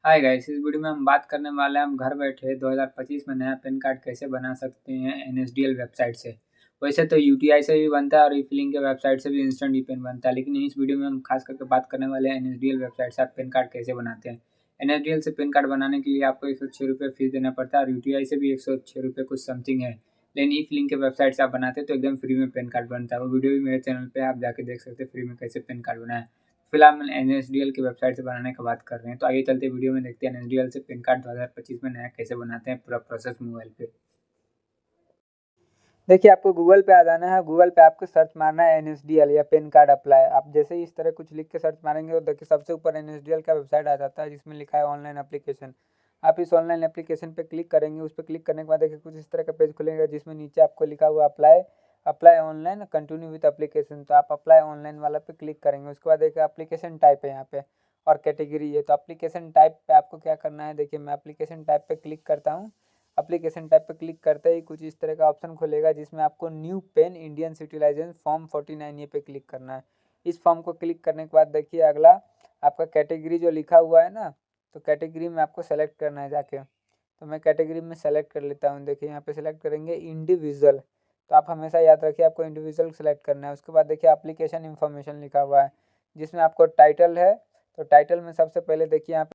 Hi guys, इस video में हम बात करने वाले हैं हम घर बैठे 2025 में नया पैन कार्ड कैसे बना सकते हैं एनएसडीएल वेबसाइट से। वैसे तो यूटीआई से भी बनता है और ई-फिलिंग के वेबसाइट से भी इंस्टेंट ई पेन बनता है, लेकिन इस वीडियो में हम खास करके बात करने वाले हैं एनएसडीएल वेबसाइट से आप पैन कार्ड कैसे बनाते हैं। एनएसडीएल से पैन कार्ड बनाने के लिए आपको 106 रुपये फीस देना पड़ता है और यूटीआई से भी 106 रुपये कुछ समथिंग है, लेकिन ई-फिलिंग के वेबसाइट से आप बनाते हैं तो एकदम फ्री में पैन कार्ड बनता है। वो वीडियो भी मेरे चैनल पर आप जाके देख सकते हैं फ्री में कैसे पैन कार्ड बनाए। फिलहाल हम एनएसडीएल की वेबसाइट से बनाने की बात कर रहे हैं, तो आइए चलते वीडियो में देखते हैं एनएसडीएल से पैन कार्ड 2025 में नया कैसे बनाते हैं, पूरा प्रोसेस मोबाइल पे। देखिए, आपको गूगल पे आ जाना है। गूगल पे आपको सर्च मारना है एनएसडीएल या पैन कार्ड अप्लाई। आप जैसे ही इस तरह कुछ लिख के सर्च मारेंगे तो देखिए सबसे ऊपर एनएसडीएल का वेबसाइट आ जाता है जिसमें लिखा है ऑनलाइन एप्लीकेशन। आप इस ऑनलाइन एप्लीकेशन पे क्लिक करेंगे। उस पर क्लिक करने के बाद देखिए कुछ इस तरह का पेज खुलेगा जिसमें नीचे आपको लिखा हुआ apply apply online continue with application. तो आप अप्लाई ऑनलाइन वाला पे क्लिक करेंगे। उसके बाद देखिए एप्लीकेशन टाइप है यहाँ पे और कैटेगरी है। तो एप्लीकेशन टाइप पे आपको क्या करना है, देखिए मैं एप्लीकेशन टाइप पे क्लिक करता हूँ। एप्लीकेशन टाइप पे क्लिक करते ही कुछ इस तरह का ऑप्शन खुलेगा जिसमें आपको new PAN Indian civilization form 49 ये पे क्लिक करना है। इस फॉर्म को क्लिक करने के बाद देखिए अगला आपका कैटेगरी जो लिखा हुआ है ना, तो कैटेगरी में आपको सेलेक्ट करना है जाके। तो मैं कैटेगरी में सेलेक्ट कर लेता हूँ। देखिए यहाँ पे सेलेक्ट करेंगे इंडिविजुअल। तो आप हमेशा याद रखिए आपको इंडिविजुअल सेलेक्ट करना है। उसके बाद देखिए एप्लीकेशन इन्फॉर्मेशन लिखा हुआ है जिसमें आपको टाइटल है। तो टाइटल में सबसे पहले देखिए यहाँ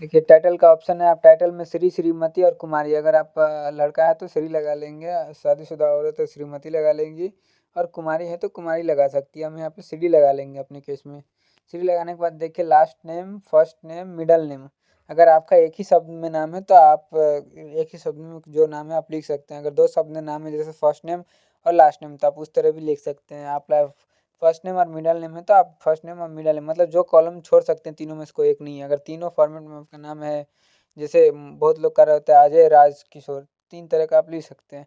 देखिए टाइटल का ऑप्शन है। आप टाइटल में श्री, श्रीमती और कुमारी, अगर आप लड़का है तो श्री लगा लेंगे, शादीशुदा औरत तो श्रीमती लगा लेंगी और कुमारी है तो कुमारी लगा सकती है। हम यहाँ पे श्री लगा लेंगे अपने केस में। श्री लगाने के बाद देखिए last name, first name, middle name. अगर आपका एक ही शब्द में नाम है तो आप एक ही शब्द में जो नाम है आप लिख सकते हैं। अगर दो शब्द में नाम है जैसे फर्स्ट नेम और लास्ट नेम तो आप उस तरह भी लिख सकते हैं। आप फर्स्ट नेम और मिडल नेम है तो आप फर्स्ट नेम और मिडल नेम मतलब जो कॉलम छोड़ सकते हैं तीनों में से कोई एक नहीं है। अगर तीनों फॉर्मेट में आपका नाम है, जैसे बहुत लोग का रहता है अजय राज किशोर, तीन तरह का आप लिख सकते हैं।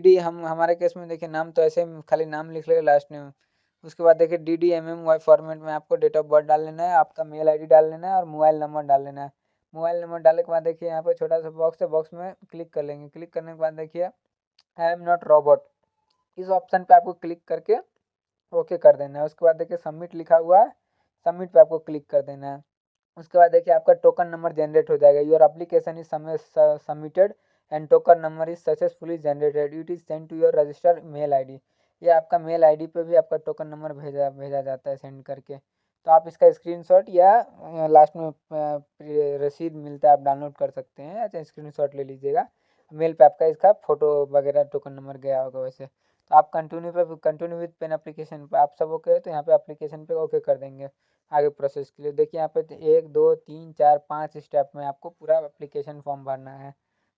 डी हम हमारे केस में देखिए नाम तो ऐसे खाली नाम लिख लेगा लास्ट नेम। उसके बाद देखिए DDMMY फॉर्मेट में आपको डेट ऑफ बर्थ डाल लेना है, आपका मेल आईडी डाल लेना है और मोबाइल नंबर डाल लेना है। मोबाइल नंबर डालने के बाद देखिए यहाँ पर छोटा सा बॉक्स है, बॉक्स में क्लिक कर लेंगे। क्लिक करने के बाद देखिए आई एम नॉट रोबोट, इस ऑप्शन पे आपको क्लिक करके ओके कर देना है। उसके बाद देखिए सबमिट लिखा हुआ है, सबमिट पे आपको क्लिक कर देना है। उसके बाद देखिए आपका टोकन नंबर जनरेट हो जाएगा। Your application is submitted and token number is successfully generated, it is send to your registered mail ID. ये आपका मेल आईडी पे भी आपका टोकन नंबर भेजा भेजा जाता है सेंड करके। तो आप इसका स्क्रीनशॉट या लास्ट में रसीद मिलता है आप डाउनलोड कर सकते हैं, या स्क्रीनशॉट ले लीजिएगा। मेल पे आपका इसका फोटो वगैरह टोकन नंबर गया होगा वैसे। तो आप कंटिन्यू विथ पेन एप्लीकेशन पे आप सब ओके है तो यहाँ पे एप्लीकेशन पे ओके कर देंगे आगे प्रोसेस के लिए। देखिए यहाँ पे 1 2 3 4 5 स्टेप में आपको पूरा एप्लीकेशन फॉर्म भरना है।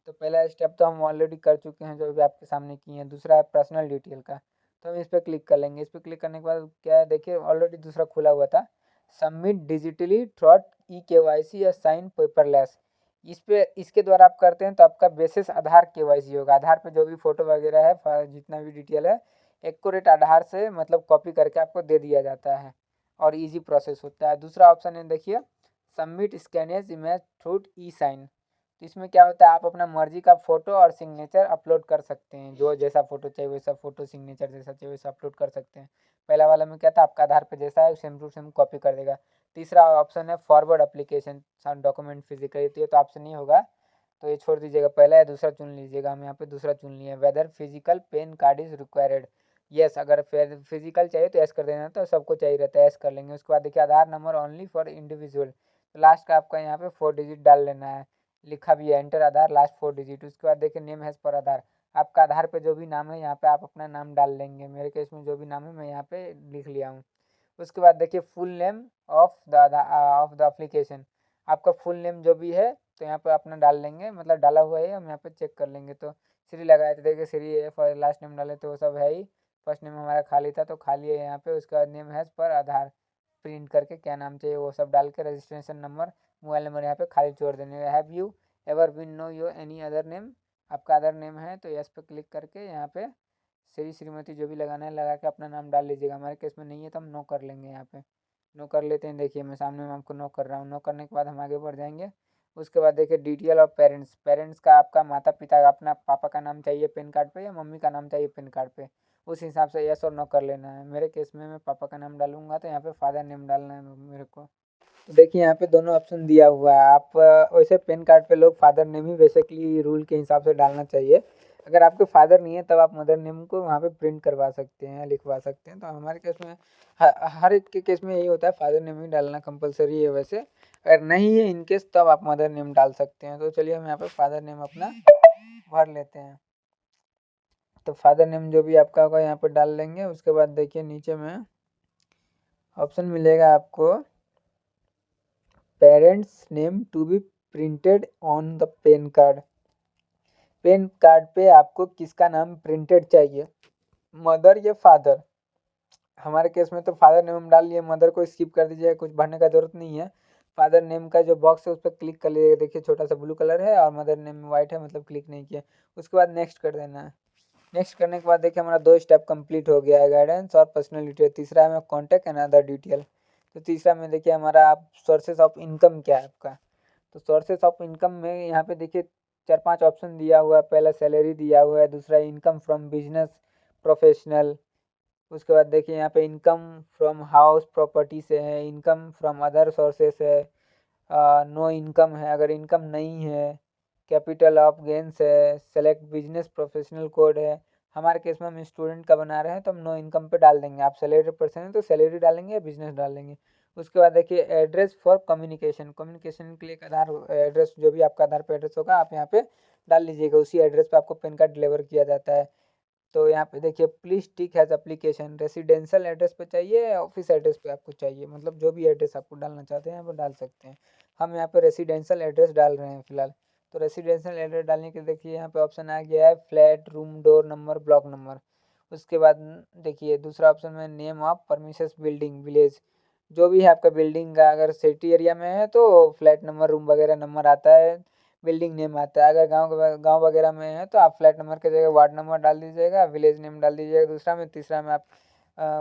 तो पहला स्टेप तो हम ऑलरेडी कर चुके हैं जो भी आपके सामने किए हैं। दूसरा है पर्सनल डिटेल का, तो हम इस पर क्लिक कर लेंगे। इस पर क्लिक करने के बाद क्या है, देखिए ऑलरेडी दूसरा खुला हुआ था, सबमिट डिजिटली थ्रॉट KYC या साइन पेपरलेस। इस पे इसके द्वारा आप करते हैं तो आपका बेसिस आधार KYC होगा। आधार पे जो भी फोटो वगैरह है, जितना भी डिटेल है एक्यूरेट आधार से मतलब कॉपी करके आपको दे दिया जाता है और इजी प्रोसेस होता है। दूसरा ऑप्शन है देखिए सबमिट स्कैनेज इमेज थ्रू ई साइन। तो इसमें क्या होता है, आप अपना मर्जी का फोटो और सिग्नेचर अपलोड कर सकते हैं। जो जैसा फोटो चाहिए वैसा फोटो, सिग्नेचर जैसा चाहिए वैसा अपलोड कर सकते हैं। पहला वाला में क्या था, आपका आधार पे जैसा है सेम टू सेम कॉपी कर देगा। तीसरा ऑप्शन है फॉरवर्ड एप्लीकेशन डॉक्यूमेंट फिजिकली, तो ये तो आपसे नहीं होगा तो ये छोड़ दीजिएगा। पहला या दूसरा चुन लीजिएगा। हम यहाँ पे दूसरा चुन लिए। Whether physical PAN card is required, yes. अगर फिर फिजिकल चाहिए तो एस कर देना, तो सबको चाहिए रहता है एस कर लेंगे। उसके बाद देखिए आधार नंबर ओनली फॉर इंडिविजुअल, तो लास्ट का आपका यहाँ पे 4 डिजिट डाल लेना है। लिखा भी है एंटर आधार लास्ट 4 डिजिट। उसके बाद देखिए नेम हैज़ पर आधार, आपका आधार पे जो भी नाम है यहाँ पे आप अपना नाम डाल लेंगे। मेरे केस में जो भी नाम है मैं यहाँ पे लिख लिया हूँ। उसके बाद देखिए full name of the application, आपका फुल नेम जो भी है तो यहाँ पे अपना डाल लेंगे, मतलब डाला हुआ है। हम यहाँ पे चेक कर लेंगे। तो श्री लगाए तो देखिए श्री है, फॉर लास्ट नेम डाले तो वो सब है ही। फर्स्ट नेम हमारा खाली था तो खाली है यहाँ पे। उसके बाद नेम हैज़ पर आधार प्रिंट करके क्या नाम चाहिए वो सब डाल के रजिस्ट्रेशन नंबर, मोबाइल नंबर यहाँ पे खाली छोड़ देने। Have you ever been known your any other name, आपका अदर नेम है तो यस पे क्लिक करके यहाँ पे श्री, श्रीमती जो भी लगाना है लगा के अपना नाम डाल लीजिएगा। हमारे केस में नहीं है तो हम नो कर लेंगे। यहाँ पे नो कर लेते हैं। देखिए मैं सामने में आपको नो कर रहा हूँ। नो करने के बाद हम आगे बढ़ जाएंगे। उसके बाद देखिए डिटेल ऑफ पेरेंट्स, पेरेंट्स का आपका माता पिता का अपना पापा का नाम चाहिए पेन कार्ड पे या मम्मी का नाम चाहिए पेन कार्ड पे, उस हिसाब से यस और नो कर लेना है। मेरे केस में मैं पापा का नाम डालूंगा तो यहाँ पे फादर नेम डालना है मेरे को। तो देखिए यहाँ पे दोनों ऑप्शन दिया हुआ है। आप वैसे पैन कार्ड पे लोग फादर नेम ही बेसिकली रूल के हिसाब से डालना चाहिए। अगर आपके फादर नहीं है तब आप मदर नेम को वहाँ पे प्रिंट करवा सकते हैं, लिखवा सकते हैं। तो हमारे केस में हर एक के केस में यही होता है, फादर नेम ही डालना कंपलसरी है वैसे। अगर नहीं है इन केस तब आप मदर नेम डाल सकते हैं। तो चलिए हम यहाँ पे फादर नेम अपना भर लेते हैं। तो फादर नेम जो भी आपका होगा यहाँ पे डाल लेंगे। उसके बाद देखिए नीचे में ऑप्शन मिलेगा आपको parents name to be printed on the PAN card. PAN card पे आपको किसका नाम प्रिंटेड चाहिए, मदर या फादर। हमारे केस में तो फादर नेम हम डाल लिए, मदर को स्किप कर दीजिए, कुछ भरने का जरूरत नहीं है। फादर नेम का जो बॉक्स है उस पर क्लिक कर लीजिएगा, देखिए छोटा सा ब्लू कलर है, और मदर नेम वाइट है, मतलब क्लिक नहीं किया। उसके बाद नेक्स्ट कर देना है। नेक्स्ट करने के बाद देखिए हमारा 2 स्टेप कंप्लीट हो गया है, गाइडेंस और पर्सनल डिटेल। तीसरा है कॉन्टैक्ट एंड अदर डिटेल। तो तीसरा में देखिए हमारा आप सोर्सेस ऑफ इनकम क्या है आपका। तो सोर्सेस ऑफ इनकम में यहाँ पे देखिए 4-5 ऑप्शन दिया हुआ है। पहला सैलरी दिया हुआ है, दूसरा इनकम फ्रॉम बिजनेस प्रोफेशनल। उसके बाद देखिए यहाँ पे इनकम फ्रॉम हाउस प्रॉपर्टी से है, इनकम फ्रॉम अदर सोर्सेस है, नो इनकम है अगर इनकम नहीं है, कैपिटल ऑफ गेंस है, सेलेक्ट बिजनेस प्रोफेशनल कोड है। हमारे केस में हम स्टूडेंट का बना रहे हैं तो हम नो इनकम पे डाल देंगे। आप सैलरी पर्सन है तो सैलरी डालेंगे या बिजनेस डालेंगे। उसके बाद देखिए एड्रेस फॉर कम्युनिकेशन। कम्युनिकेशन के लिए एक आधार एड्रेस, जो भी आपका आधार पे एड्रेस होगा आप यहाँ पे डाल लीजिएगा। उसी एड्रेस पे आपको पैन कार्ड डिलीवर किया जाता है। तो यहाँ पे देखिए please tick has application, residential address पे चाहिए या ऑफिस एड्रेस पे आपको चाहिए, मतलब जो भी एड्रेस आपको डालना चाहते हैं यहाँ पर डाल सकते हैं। हम यहाँ पे रेसिडेंशियल एड्रेस डाल रहे हैं फिलहाल। तो रेसिडेंशियल एड्रेस डालने के देखिए यहाँ पे ऑप्शन आ गया है flat, room, door number, block number. उसके बाद देखिए दूसरा ऑप्शन में नेम ऑफ परमिशस बिल्डिंग विलेज। जो भी है आपका बिल्डिंग का, अगर सिटी एरिया में है तो फ्लैट नंबर, रूम वगैरह नंबर आता है, बिल्डिंग नेम आता है। अगर गांव वगैरह में है तो आप फ्लैट नंबर की जगह वार्ड नंबर डाल दीजिएगा, विलेज नेम डाल दीजिएगा दूसरा में। तीसरा में आप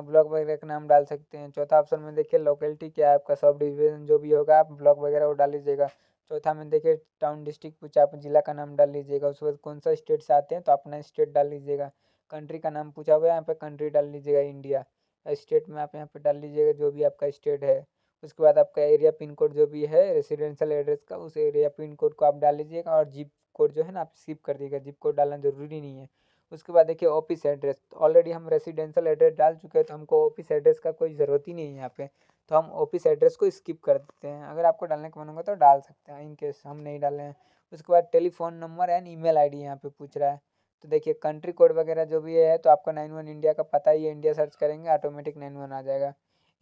ब्लॉक वगैरह का नाम डाल सकते हैं। चौथा ऑप्शन में देखिए लोकेलिटी क्या है आपका, सब डिवीजन जो भी होगा आप ब्लॉक वगैरह वो डाल लीजिएगा। चौथा में देखिए टाउन डिस्ट्रिक्ट पूछा, आप जिला का नाम डाल लीजिएगा। उसके बाद कौन सा स्टेट से आते हैं तो अपना स्टेट डाल लीजिएगा। कंट्री का नाम पूछा हुआ है, यहाँ पे कंट्री डाल लीजिएगा इंडिया। स्टेट में आप यहाँ पे डाल लीजिएगा जो भी आपका स्टेट है। उसके बाद आपका एरिया पिन कोड जो भी है रेसिडेंशियल एड्रेस का, उस एरिया पिन कोड को आप डाल लीजिएगा। और जिप कोड जो है ना आप स्किप कर दीजिएगा, जिप कोड डालना ज़रूरी नहीं है। उसके बाद देखिए ऑफिस एड्रेस, ऑलरेडी हम रेसिडेंशियल एड्रेस डाल चुके हैं तो हमको ऑफिस एड्रेस का कोई ज़रूरत ही नहीं है यहाँ पे। तो हम ऑफिस एड्रेस को स्किप कर देते हैं। अगर आपको डालने का मन होगा तो डाल सकते हैं, इन केस हम नहीं डाले हैं। उसके बाद telephone number and email ID यहाँ पे पूछ रहा है। तो देखिए कंट्री कोड वगैरह जो भी है तो आपका 91 इंडिया का पता ही है, इंडिया सर्च करेंगे ऑटोमेटिक 91 आ जाएगा।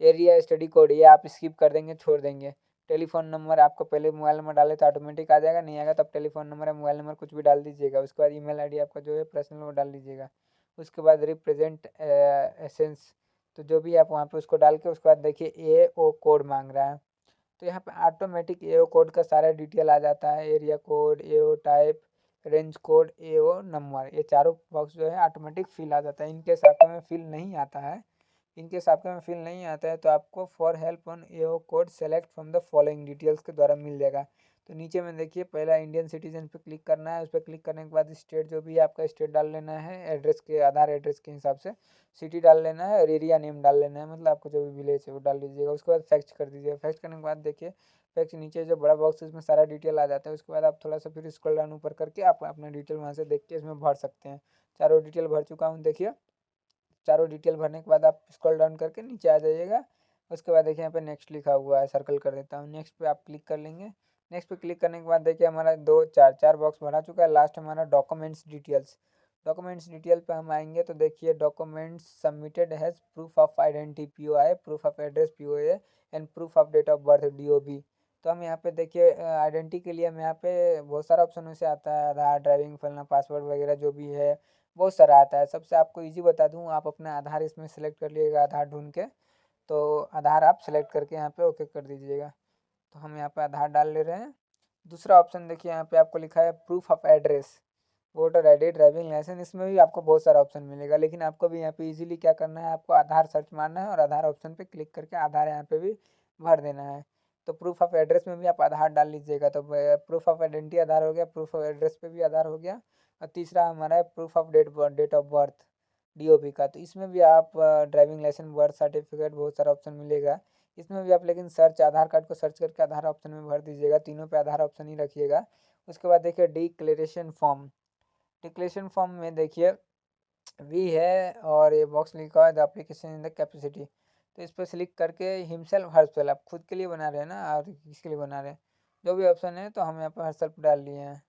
एरिया स्टडी कोड ये आप स्किप कर देंगे, छोड़ देंगे। टेलीफोन नंबर आपको पहले मोबाइल नंबर डाले तो ऑटोमेटिक आ जाएगा, नहीं आएगा तब टेलीफोन नंबर या मोबाइल नंबर कुछ भी डाल दीजिएगा। उसके बाद ईमेल आईडी आपका जो है पर्सनल वो डाल दीजिएगा। उसके बाद रिप्रेजेंट एसेंस, तो जो भी आप वहाँ पे उसको डाल के उसके बाद देखिए ए ओ कोड मांग रहा है। तो यहाँ पे ऑटोमेटिक ए ओ कोड का सारा डिटेल आ जाता है, एरिया कोड, ए ओ टाइप, रेंज कोड, ए ओ नंबर, ये चारों बॉक्स जो है ऑटोमेटिक फिल आ जाता है। इनकेस आपके में फिल नहीं आता है, इनकेस आपके में फिल नहीं आता है तो आपको for help on AO code select from the following details के द्वारा मिल जाएगा। तो नीचे में देखिए पहला इंडियन सिटीजन पे क्लिक करना है। उस पर क्लिक करने के बाद स्टेट जो भी है आपका स्टेट डाल लेना है, एड्रेस के आधार एड्रेस के हिसाब से सिटी डाल लेना है और एरिया नेम डाल लेना है, मतलब आपको जो भी विलेज है वो डाल लीजिएगा। उसके बाद फैक्ट कर दीजिएगा। फैक्ट करने के बाद देखिए फैक्ट नीचे जो बड़ा बॉक्स है उसमें सारा डिटेल आ जाता है। उसके बाद आप थोड़ा सा फिर स्क्रॉल डाउन ऊपर करके आप अपना डिटेल वहाँ से देख के इसमें भर सकते हैं। चारों डिटेल भर चुका हूँ देखिए। चारों डिटेल भरने के बाद आप स्क्रॉल डाउन करके नीचे आ जाइएगा। उसके बाद देखिए यहाँ पे नेक्स्ट लिखा हुआ है, सर्कल कर देता हूँ। नेक्स्ट पे आप क्लिक कर लेंगे। नेक्स्ट पे क्लिक करने के बाद देखिए हमारा दो चार चार बॉक्स भरा चुका है। लास्ट हमारा डॉक्यूमेंट्स डिटेल्स। डॉक्यूमेंट्स डिटेल पे हम आएंगे तो देखिए documents submitted has proof of identity P O I, proof of address P O A and proof of date of birth D O B. तो हम यहाँ पे देखिए आइडेंटिटी के लिए हम यहाँ पे बहुत सारा ऑप्शन वैसे आता है, आधार, ड्राइविंग, फलना, पासवर्ड वगैरह जो भी है बहुत सारा आता है। सबसे आपको इजी बता दूँ, आप अपना आधार इसमें सेलेक्ट कर लीजिएगा, आधार ढूंढ के। तो आधार आप सेलेक्ट करके यहाँ पे ओके कर दीजिएगा। तो हम यहाँ पे आधार डाल ले रहे हैं। दूसरा ऑप्शन देखिए यहाँ पे आपको लिखा है proof of address, voter ID, driving licence. इसमें भी आपको बहुत सारा ऑप्शन मिलेगा, लेकिन आपको भी यहाँ पे इजीली क्या करना है, आपको आधार सर्च मारना है और आधार ऑप्शन पे क्लिक करके आधार यहाँ पे भी भर देना है। तो प्रूफ ऑफ एड्रेस में भी आप आधार डाल लीजिएगा। तो प्रूफ ऑफ आइडेंटिटी आधार हो गया, प्रूफ ऑफ एड्रेस पे भी आधार हो गया। और तीसरा हमारा है proof of date of birth, DOB का। तो इसमें भी आप ड्राइविंग लाइसेंस, बर्थ सर्टिफिकेट, बहुत सारा ऑप्शन मिलेगा। इसमें भी आप लेकिन सर्च आधार कार्ड को सर्च करके आधार ऑप्शन में भर दीजिएगा, तीनों पे आधार ऑप्शन ही रखिएगा। उसके बाद देखिए डिक्लेरेशन फॉर्म, डिक्लेरेशन फॉर्म में देखिए वी है और ये बॉक्स लिखा हुआ है the application in the capacity, तो इस पर क्लिक करके हिमसेल्फ हर्सेल्फ, आप खुद के लिए बना रहे हैं ना और किसके लिए बना रहे हैं, जो भी ऑप्शन है तो हम यहाँ पर हर्सेल्फ डाल लिए हैं।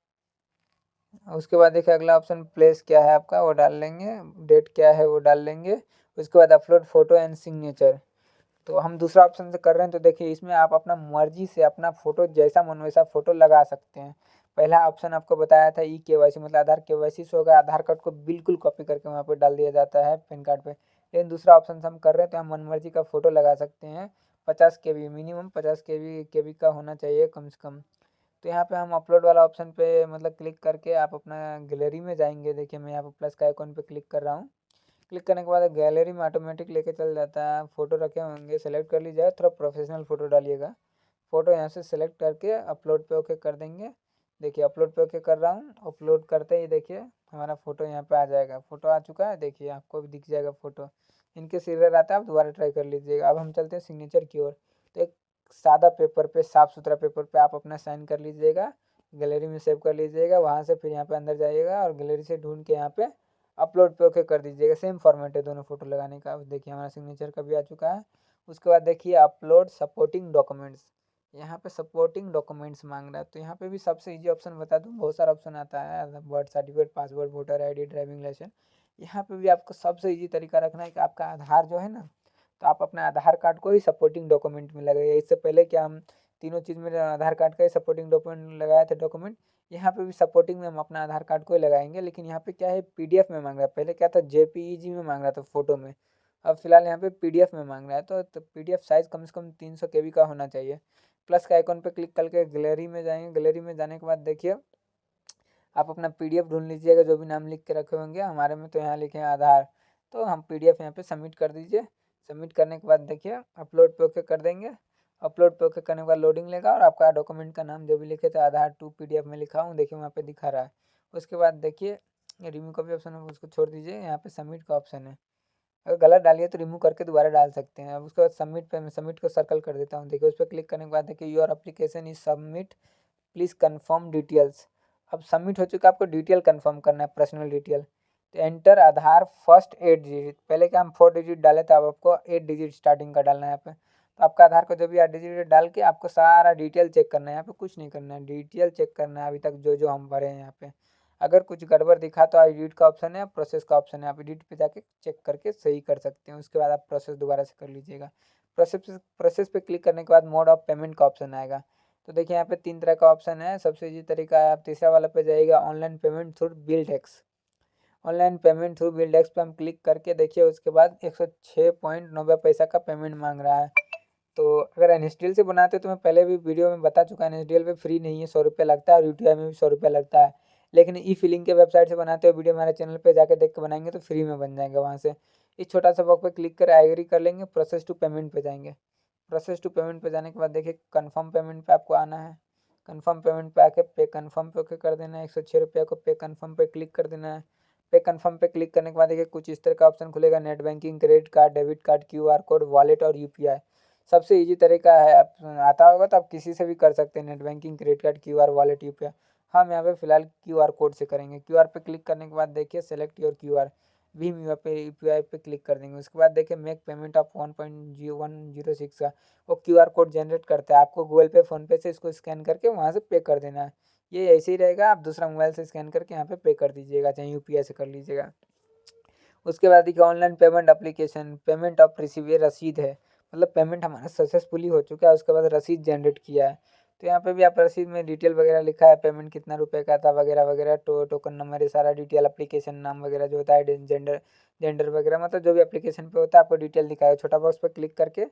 उसके बाद देखिए अगला ऑप्शन प्लेस क्या है आपका वो डाल लेंगे, डेट क्या है वो डाल लेंगे। उसके बाद अपलोड फोटो एंड सिग्नेचर, तो हम दूसरा ऑप्शन से कर रहे हैं, तो देखिए इसमें आप अपना मर्जी से अपना फ़ोटो जैसा मन वैसा फ़ोटो लगा सकते हैं। पहला ऑप्शन आपको बताया था ई-केवाईसी, मतलब आधार केवाईसी से होगा, आधार कार्ड को बिल्कुल कॉपी करके वहाँ पे डाल दिया जाता है पैन कार्ड पे। लेकिन दूसरा ऑप्शन से हम कर रहे हैं तो हम मनमर्जी का फ़ोटो लगा सकते हैं। 50 केबी मिनिमम 50 केबी का होना चाहिए कम से कम। तो यहाँ पे हम अपलोड वाला ऑप्शन पे मतलब क्लिक करके आप अपना गैलरी में जाएंगे। देखिए मैं यहाँ पर प्लस का आइकॉन पे क्लिक कर रहा हूँ। क्लिक करने के बाद गैलरी में ऑटोमेटिक लेके चल जाता है। फ़ोटो रखे होंगे सेलेक्ट कर लीजिएगा, थोड़ा प्रोफेशनल फ़ोटो डालिएगा। फ़ोटो यहाँ से सेलेक्ट करके अपलोड पे ओके कर देंगे। देखिए अपलोड पे ओके कर रहा हूँ, अपलोड करते ही देखिए हमारा फ़ोटो यहाँ पे आ जाएगा। फ़ोटो आ चुका है, देखिए आपको भी दिख जाएगा फ़ोटो। इनके एरर आता है, आप दोबारा ट्राई कर लीजिएगा। अब हम चलते हैं सिग्नेचर की ओर। तो एक सादा पेपर पे, साफ़ सुथरा पेपर पे आप अपना साइन कर लीजिएगा, गैलरी में सेव कर लीजिएगा। वहाँ से फिर यहाँ पे अंदर जाइएगा और गैलरी से ढूंढ के यहाँ पे अपलोड पे ओके कर दीजिएगा। सेम फॉर्मेट है दोनों फ़ोटो लगाने का। देखिए हमारा सिग्नेचर का भी आ चुका है। उसके बाद देखिए अपलोड सपोर्टिंग डॉक्यूमेंट्स, यहाँ पे सपोर्टिंग डॉक्यूमेंट्स मांग रहा है। तो यहाँ पे भी सबसे इजी ऑप्शन बता दूँ, बहुत सारा ऑप्शन आता है, birth certificate, passport, voter ID, driving licence. यहाँ पे भी आपको सबसे इजी तरीका रखना है कि आपका आधार जो है ना, तो आप अपने आधार कार्ड को ही सपोर्टिंग डॉक्यूमेंट में लगाइए। इससे पहले क्या हम तीनों चीज़ में आधार कार्ड का ही सपोर्टिंग डॉक्यूमेंट लगाए थे डॉक्यूमेंट, यहाँ पे भी सपोर्टिंग में हम अपना आधार कार्ड को ही लगाएंगे। लेकिन यहाँ पे क्या है पीडीएफ में मांग रहा है, पहले क्या था जेपीईजी में मांग रहा था फोटो में, अब फिलहाल यहाँ पे पीडीएफ में मांग रहा है। तो पीडीएफ साइज कम से कम 300 केबी का होना चाहिए। प्लस का आइकॉन पे क्लिक करके गैलरी में जाएंगे। गैलरी में जाने के बाद देखिए आप अपना पीडीएफ ढूंढ लीजिएगा, जो भी नाम लिख के रखे होंगे। हमारे में तो यहाँ लिखे हैं आधार, तो हम पीडीएफ यहाँ पे सबमिट कर दीजिए। सबमिट करने के बाद देखिए अपलोड पे ओके कर देंगे। अपलोड पे ओके करने के बाद लोडिंग लेगा और आपका डॉक्यूमेंट का नाम जो भी लिखे थे आधार टू पीडीएफ में लिखा हूँ, देखिए वहाँ पे दिखा रहा है। उसके बाद देखिए रिमूव का भी ऑप्शन है, उसको छोड़ दीजिए। यहाँ पे सबमिट का ऑप्शन है, अगर गलत डालिए तो रिमूव करके दोबारा डाल सकते हैं। अब उसके बाद सबमिट पे मैं सबमिट को सर्कल कर देता हूँ। देखिए उस पर क्लिक करने के बाद देखिए your application is submit, please confirm details. अब सबमिट हो चुका है, आपको डिटेल कन्फर्म करना है, पर्सनल डिटेल। तो एंटर आधार फर्स्ट 8 डिजिट, पहले क्या हम 4 डिजिट डाले थे, अब आपको 8 डिजिट स्टार्टिंग का डालना है यहाँ पे। तो आपका आधार को जो भी 8 डिजिट डाल के आपको सारा डिटेल चेक करना है। यहाँ पे कुछ नहीं करना है, डिटेल चेक करना है अभी तक जो जो हम भरे हैं यहाँ पे। अगर कुछ गड़बड़ दिखा तो एडिट का ऑप्शन है, प्रोसेस का ऑप्शन है, आप एडिट पे जाके चेक करके सही कर सकते हैं। उसके बाद आप प्रोसेस दोबारा से कर लीजिएगा। प्रोसेस पे क्लिक करने के बाद मोड ऑफ पेमेंट का ऑप्शन आएगा। तो देखिए यहाँ पे 3 तरह का ऑप्शन है। सबसे इजी तरीका है, आप तीसरा वाला पे जाइएगा, online payment through BillDesk. Online payment through BillDesk पे हम क्लिक करके देखिए उसके बाद 106.90 पैसा का पेमेंट मांग रहा है। तो अगर एनएसडीएल से बनाते हो तो मैं पहले भी वीडियो में बता चुका है, एनएसडीएल पे फ्री नहीं है, 100 रुपये लगता है, और यूटीआई में भी 100 रुपये लगता है। लेकिन ई फिलिंग के वेबसाइट से बनाते हो, वीडियो हमारे चैनल पे जाके देख के बनाएंगे तो फ्री में बन जाएगा। वहाँ से इस छोटा सा बॉक्स पे क्लिक कर एग्री कर लेंगे, प्रोसेस टू पेमेंट पे जाएंगे। प्रोसेस टू पेमेंट पे जाने के बाद देखिए कन्फर्म पेमेंट पे आपको आना है। कन्फर्म पेमेंट पे आके पे कन्फर्म पे ओके कर देना है। 106 रुपये को पे कन्फर्म पे क्लिक कर देना है। पे कन्फर्म पे क्लिक करने के बाद देखिए कुछ इस तरह का ऑप्शन खुलेगा, net banking, credit card, debit card, QR code, wallet और यूपीआई। सबसे इजी तरीका है, आप आता होगा तो आप किसी से भी कर सकते हैं, net banking, credit card, QR, wallet, UPI. हम यहाँ पे फिलहाल क्यूआर कोड से करेंगे। क्यूआर पे क्लिक करने के बाद देखिए select your QR, Bhim UPI पे क्लिक कर देंगे। उसके बाद देखिए मेक पेमेंट ऑफ 1.0106 का वो क्यूआर कोड जनरेट करता है। आपको गूगल पे, फ़ोन पे से इसको स्कैन करके वहाँ से पे कर देना है। ये ऐसे ही रहेगा, आप दूसरा मोबाइल से स्कैन करके यहाँ पे कर दीजिएगा, चाहे यूपीआई से कर लीजिएगा। उसके बाद देखिए online payment application, payment of receive, ये रसीद है, मतलब पेमेंट हमारा सक्सेसफुली हो चुका है। उसके बाद रसीद जनरेट किया है, तो यहाँ पे भी आप रसीद में डिटेल वगैरह लिखा है, पेमेंट कितना रुपए का था वगैरह वगैरह, टोकन नंबर, ये सारा डिटेल, एप्लीकेशन नाम वगैरह जो होता है, जेंडर जेंडर वगैरह, मतलब जो भी एप्लीकेशन पे होता है आपको डिटेल दिखाया। छोटा बॉक्स पर क्लिक करके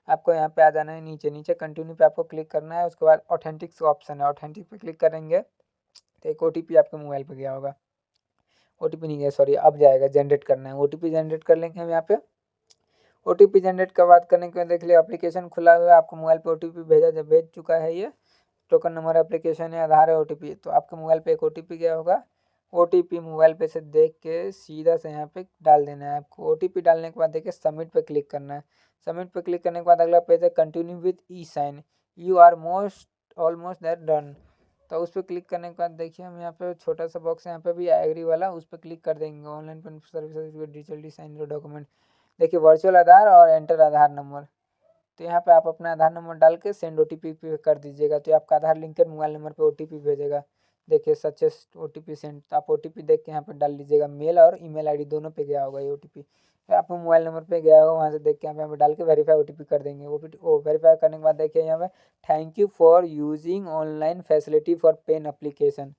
आपको यहाँ पे आ जाना है, नीचे नीचे कंटिन्यू पे आपको क्लिक करना है। उसके बाद ऑथेंटिक का ऑप्शन है, ऑथेंटिक पे क्लिक करेंगे तो एक ओटीपी आपके मोबाइल पे गया होगा, ओटीपी नहीं गया सॉरी, अब जाएगा, जनरेट करना है। ओटीपी जनरेट कर लेंगे हम यहाँ पे। ओटीपी जनरेट का बात करने के बाद देख लिया एप्लीकेशन खुला हुआ है, आपको मोबाइल पे ओटीपी भेज चुका है। ये टोकन नंबर एप्लीकेशन है, आधार है, ओटीपी, तो आपके मोबाइल पे एक ओटीपी गया होगा। ओटीपी मोबाइल पे से देख के सीधा से यहाँ पे डाल देना है आपको। ओटीपी डालने के बाद देखिए सबमिट पे क्लिक करना है। सबमिट पे क्लिक करने के बाद अगला पेज है continue with e sign, you are almost that done. तो उस पर क्लिक करने के बाद देखिए हम यहाँ पे छोटा सा बॉक्स है, यहाँ पे भी एग्री वाला, उस पर क्लिक कर देंगे। Online payment services with digital sign your document, देखिए वर्चुअल आधार और एंटर आधार नंबर। तो यहाँ पे आप अपना आधार नंबर डाल के सेंड OTP पे कर दीजिएगा, तो आपका आधार लिंक कर मोबाइल नंबर पे OTP भेजेगा। देखिए सक्सेस OTP सेंड, तो आप OTP देख के यहाँ पे डाल लीजिएगा। मेल और ईमेल आईडी दोनों पे गया होगा ये OTP, तो आपको मोबाइल नंबर पे गया होगा, वहाँ से देख के यहाँ पे डाल के वेरीफाई OTP कर देंगे। वो वेरीफाई करने के बाद देखिए यहाँ पे thank you for using online facility for PAN application,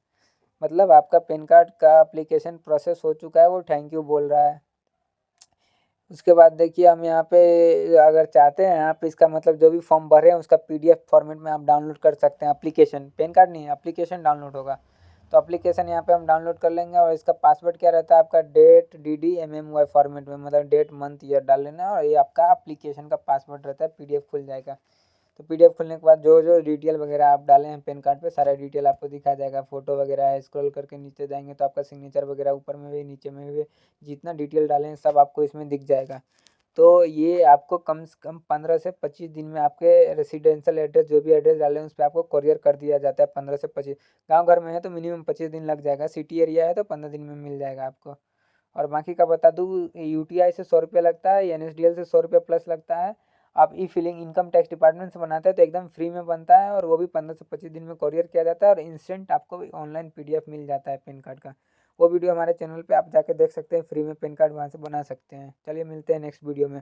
मतलब आपका पेन कार्ड का अप्लीकेशन प्रोसेस हो चुका है, वो थैंक यू बोल रहा है। उसके बाद देखिए हम यहाँ पे अगर चाहते हैं आप इसका मतलब जो भी फॉर्म भरे हैं उसका PDF फॉर्मेट में आप डाउनलोड कर सकते हैं। एप्लीकेशन, पेन कार्ड नहीं है, एप्लीकेशन डाउनलोड होगा। तो एप्लीकेशन यहाँ पे हम डाउनलोड कर लेंगे और इसका पासवर्ड क्या रहता है आपका, डेट DD MMY फॉर्मेट में, मतलब डेट मंथ ईयर डाल लेना है और ये आपका एप्लीकेशन का पासवर्ड रहता है। PDF खुल जाएगा। तो PDF खुलने के बाद जो जो डिटेल वगैरह आप डाले हैं पेन कार्ड पे, सारा डिटेल आपको दिखा जाएगा। फोटो वगैरह है, स्क्रॉल करके नीचे जाएंगे तो आपका सिग्नेचर वगैरह ऊपर में भी नीचे में भी जितना डिटेल डाले हैं सब आपको इसमें दिख जाएगा। तो ये आपको कम से कम 15 से 25 दिन में आपके रेसिडेंशियल एड्रेस, जो भी एड्रेस डाले हैं उस पर आपको कोरियर कर दिया जाता है। 15 से 25, गाँव घर में है तो मिनिमम 25 दिन लग जाएगा, सिटी एरिया है तो 15 दिन में मिल जाएगा आपको। और बाकी का बता दूँ, UTI से 100 रुपये लगता है, NSDL से 100 रुपये प्लस लगता है। आप ई फिलिंग इनकम टैक्स डिपार्टमेंट से बनाते हैं तो एकदम फ्री में बनता है, और वो भी 15 से 25 दिन में कोरियर किया जाता है, और इंस्टेंट आपको ऑनलाइन PDF मिल जाता है पेन कार्ड का। वो वीडियो हमारे चैनल पे आप जाके देख सकते हैं, फ्री में पेन कार्ड वहाँ से बना सकते हैं। चलिए मिलते हैं नेक्स्ट वीडियो में।